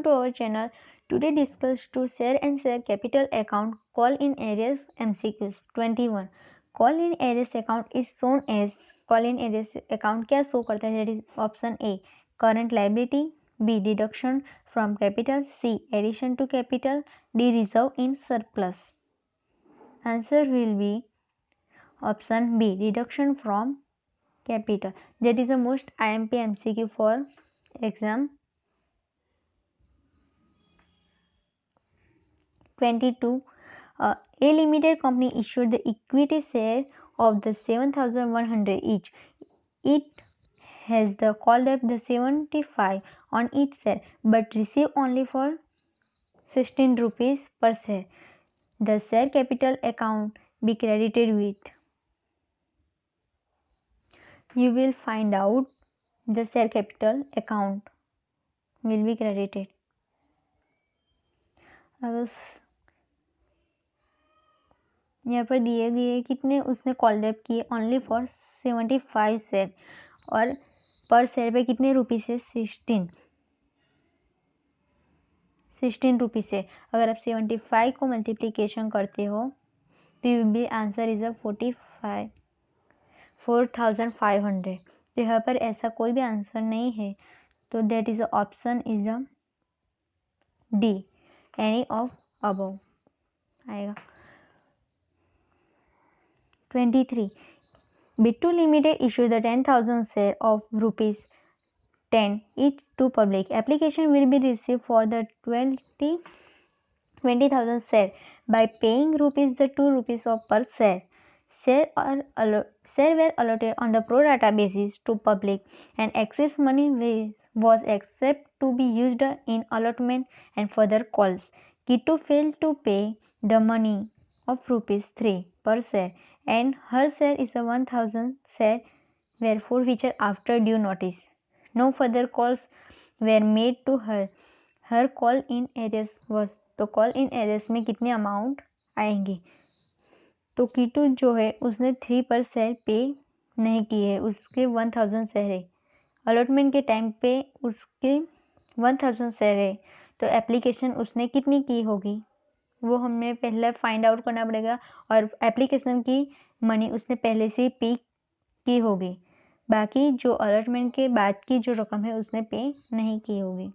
to our channel. Today discuss to share and share capital account call in arrears MCQs 21. Call in arrears account is shown as call in arrears account क्या show करता है? That is option A current liability, B deduction from capital, C addition to capital, D reserve in surplus. Answer will be option B deduction from capital. That is the most IMP MCQ for exam 22. A limited company issued the equity share of the 7,100 each. It has the call debt the 75 on each share but receive only for 16 rupees per share. The share capital account be credited with. You will find out the share capital account will be credited. अगर यहाँ पर दिए गए कितने उसने call Depp किए only for 75 share और पर शेयर पे कितने रुपीस है 16 रुपीस है। अगर आप 75 को मल्टीप्लीकेशन करते हो तो you B answer is a 4,500। तो यहाँ पर ऐसा कोई भी आंसर नहीं है तो that is option is a D any of above आएगा। 23. Bittu Limited issued the 10,000 share of rupees 10 each to public. Application will be received for the 20,000 share by paying the 2 rupees of per share. Share were allotted on the pro rata basis to public and excess money was accepted to be used in allotment and further calls. Kitu failed to pay the money of rupees 3 per share and her share is a 1,000 share were forfeited after due notice. No further calls were made to her. Her call in arrears was तो call in arrears में कितने amount आएंगे? तो keto जो है उसने 3 पर share पे नहीं किए है, उसके 1,000 शेयर है। अलॉटमेंट के टाइम पे उसके 1,000 शेयर है तो एप्लीकेशन उसने कितनी की होगी वो हमें पहले फाइंड आउट करना पड़ेगा और एप्लीकेशन की मनी उसने पहले से पे की होगी। बाकी जो अलॉटमेंट के बाद की जो रकम है उसने पे नहीं की होगी।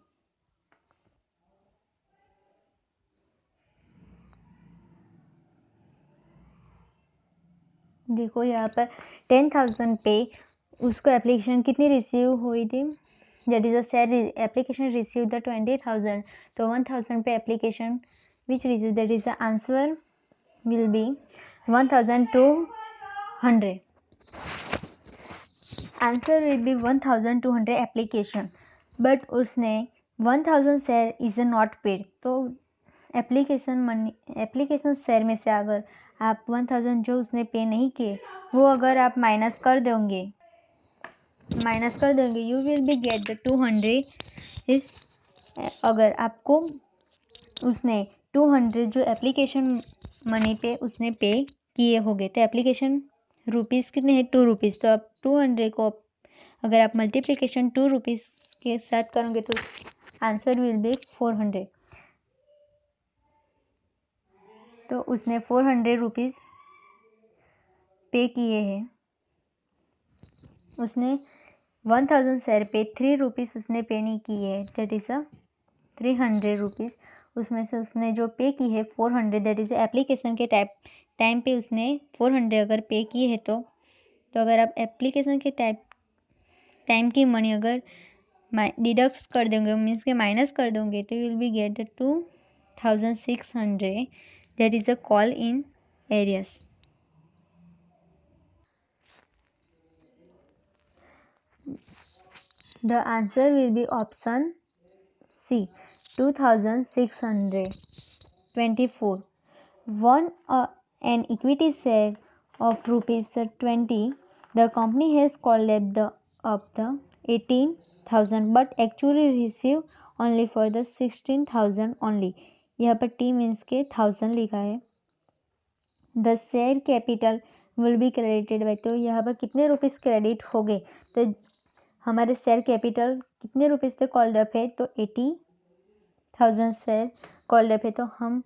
देखो यहाँ पर 10,000 पे उसको एप्लीकेशन कितनी रिसीव हुई थी? That is a share application receive the 20,000 तो 1,000 पे application which receive that is the answer will B 1,200। Answer will B 1,200 application but उसने 1,000 शेयर इज नॉट पेड। तो एप्लीकेशन शेयर में से अगर आप 1,000 जो उसने पे नहीं किए वो अगर आप माइनस कर दोगे you will be get the 200 इस अगर आपको उसने 200 जो एप्लीकेशन मनी पे उसने पे किए होंगे तो एप्लीकेशन रुपीस कितने हैं 2 रुपीस। तो आप 200 को अगर आप मल्टीप्लीकेशन 2 रुपीस के साथ करोगे तो आंसर विल बी 400। तो उसने 400 रुपीस पे किए हैं। उसने 1,000 शेयर पे 3 रुपीस उसने पे नहीं किए है दैट इज अ 300 रुपीस। उसमें से उसने जो पे की है 400 दैट इज एप्लीकेशन के टाइम पे उसने 400 अगर पे की है तो अगर आप एप्लीकेशन के टाइम की मनी अगर डिडक्ट कर देंगे मीन्स के माइनस कर दोगे तो will be get the 2,600 that is a call in arrears. The answer will be option C 2,600. 24. An equity share of rupees 20. The company has called up the 18,000 but actually received only for the 16,000 only. यहाँ पर T means के 1000 लिखा है। The share capital will be credited by तो यहाँ पर कितने rupees credit हो गए? तो हमारे शेयर कैपिटल कितने रुपीस से कॉल्ड अप है तो 80 1000 शेयर कॉल्ड अप है, तो हम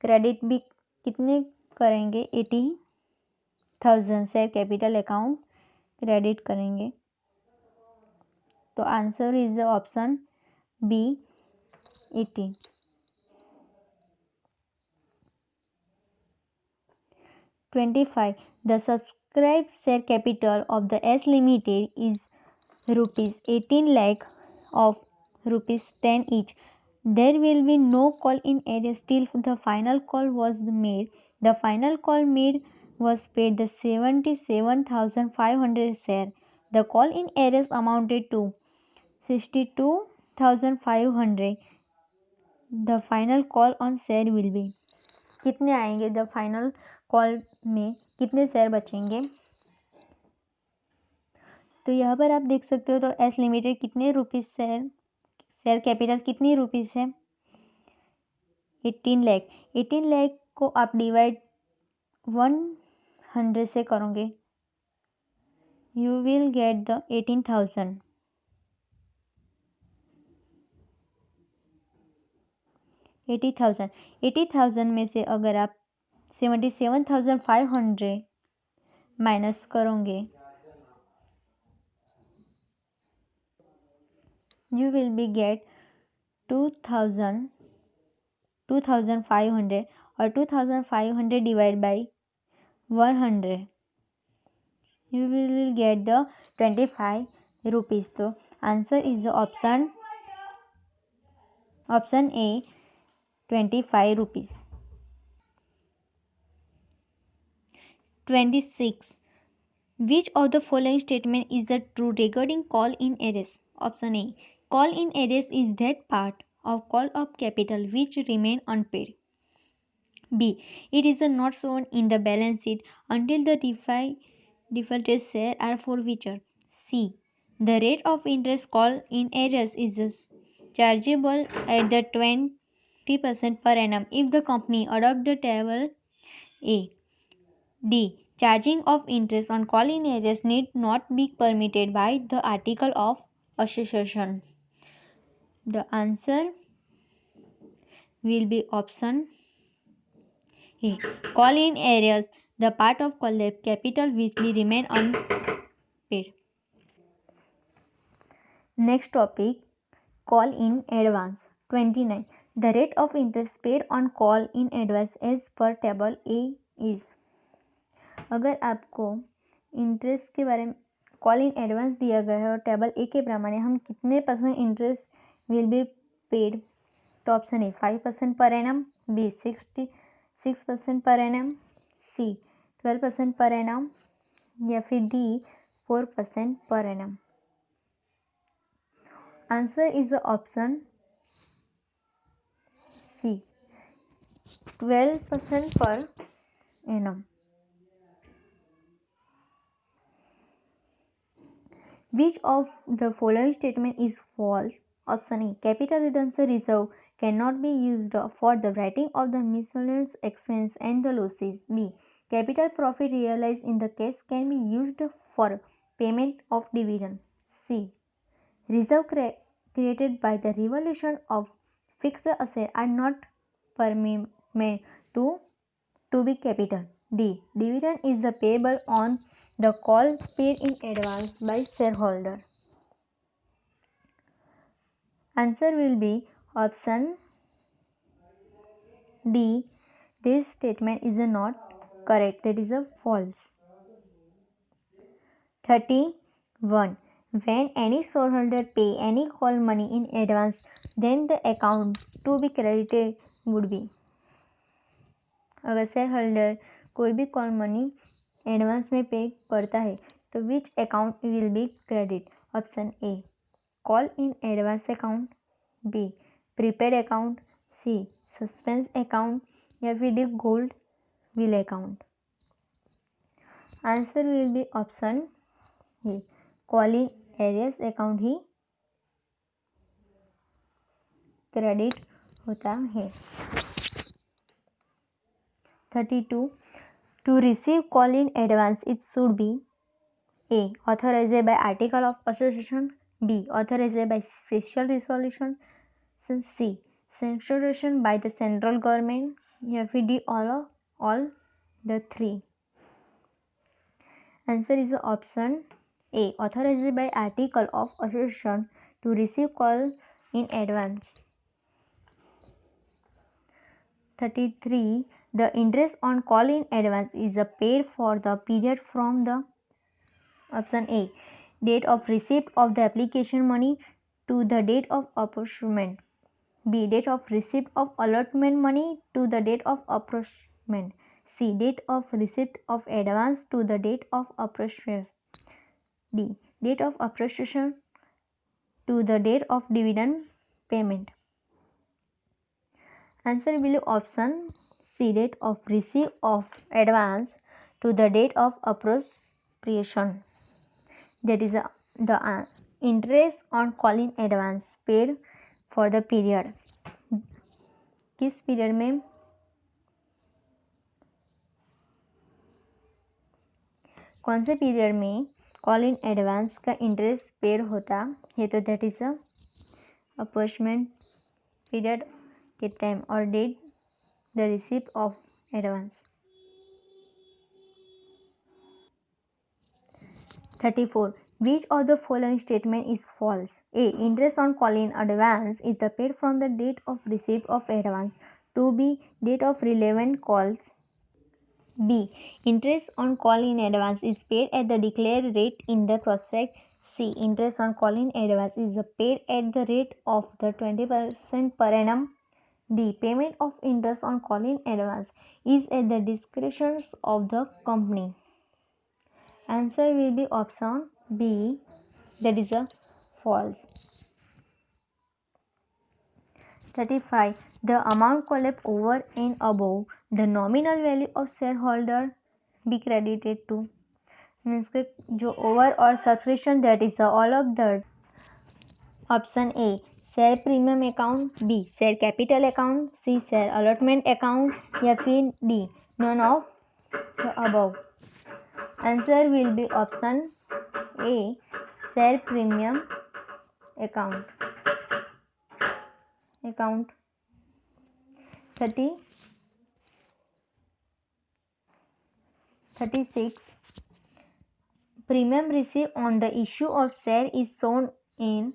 क्रेडिट भी कितने करेंगे? 80,000 शेयर कैपिटल अकाउंट क्रेडिट करेंगे। तो answer is the option B 80। 25. The subscribed share capital of the S Limited is rupees 18 lakh of rupees 10 each. There will be no call in arrears till the final call was made. The final call made was paid the 77,500 share. The call in arrears amounted to 62,500. The final call on share will be, कितने आएंगे? The final call में कितने share बचेंगे? तो यहाँ पर आप देख सकते हो, तो एस लिमिटेड कितने रुपीज शेयर कैपिटल कितनी रुपीज है? 18 लाख। 18 लाख को आप डिवाइड 100 से करोगे, यू विल गेट द 18,000। 80,000 में से अगर आप 77,500 माइनस करोगे, you will be get 2,500 और 2,500 divided by 100, you will get the 25 rupees। तो answer is option A 25 rupees। 26. Which of the following statement is the true regarding call in arrears? Option A. Call in arrears is that part of call up capital which remain unpaid. B. It is not shown in the balance sheet until the defaulted shares are forfeited. C. The rate of interest call in arrears is chargeable at the 20% per annum if the company adopt the table A. D. Charging of interest on call in arrears need not be permitted by the article of association. The answer will be option A. Call in arrears, the part of collect capital which will remain unpaid. Next topic, call in advance. 29. The rate of interest paid on call in advance as per table A is. अगर आपको interest के बारे में call in advance दिया गया है और table ए के प्रमाणे हम कितने % इंटरेस्ट विल बी पेड, तो option A 5% per annum, B 66% per annum, C 12% per annum या फिर D 4% per annum. Answer is the option C 12% per annum. Which of the following statement is false? Option A. Capital redemption reserve cannot be used for the writing of the miscellaneous expense and the losses. B. Capital profit realized in the case can be used for payment of dividend. C. Reserve created by the revaluation of fixed asset are not permitted to be capital. D. Dividend is the payable on the call paid in advance by shareholder. Answer will be option D. This statement is not correct. That is a false. 31. When any shareholder pay any call money in advance, then the account to be credited would be. अगर share holder कोई भी call money advance में पे करता है तो which account will be credit? Option A call in advance account, B prepaid account, C suspense account या फिर D gold will account. Answer will be option A call in arrears account ही credit होता है। 32. To receive call in advance, it should be A. Authorized by Article of Association, B. Authorized by Special Resolution, C. Censorship by the central government, या फिर D all the three. Answer is option A. Authorized by Article of Association to receive call in advance. 33. The interest on call in advance is paid for the period from the option A. Date of receipt of the application money to the date of apportionment. B. Date of receipt of allotment money to the date of apportionment. C. Date of receipt of advance to the date of apportionment. D. Date of appreciation to the date of dividend payment. Answer will be option C. Date of receipt of advance to the date of appropriation. That is the interest on call in advance paid for the period. किस period में? कौन से period में call in advance का interest paid होता है? तो that is appointment period के टाइम और date the receipt of advance. 34. Which of the following statement is false? A. Interest on call in advance is the paid from the date of receipt of advance. 2B. Date of relevant calls. B. Interest on call in advance is paid at the declared rate in the prospect. C. Interest on call in advance is paid at the rate of the 20% per annum. D. Payment of interest on call in advance is at the discretion of the company. Answer will be option B. That is a false. 35. The amount collected over and above the nominal value of shareholder be credited to. Means के जो over और subscription that is all of the. Option A. Share premium account. B. Share capital account. C. Share allotment account. या फिर D. None of the above. Answer will be option A. Share premium account. 36. Premium received on the issue of share is shown in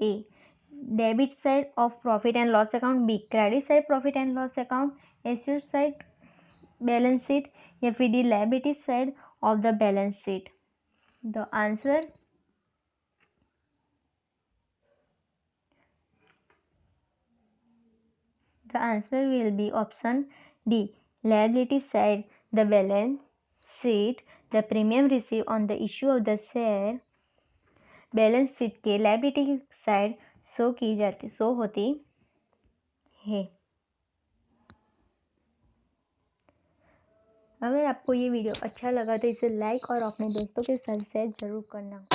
A. Debit side of profit and loss account. B. Credit side profit and loss account. Asset side balance sheet. या फिर D. Liability side of the balance sheet. The answer will be option D. Liability side the balance sheet. The premium received on the issue of the share balance sheet के liability की side show होती है. अगर आपको ये video अच्छा लगा तो इसे लाइक और अपने दोस्तों के साथ शेयर जरूर करना.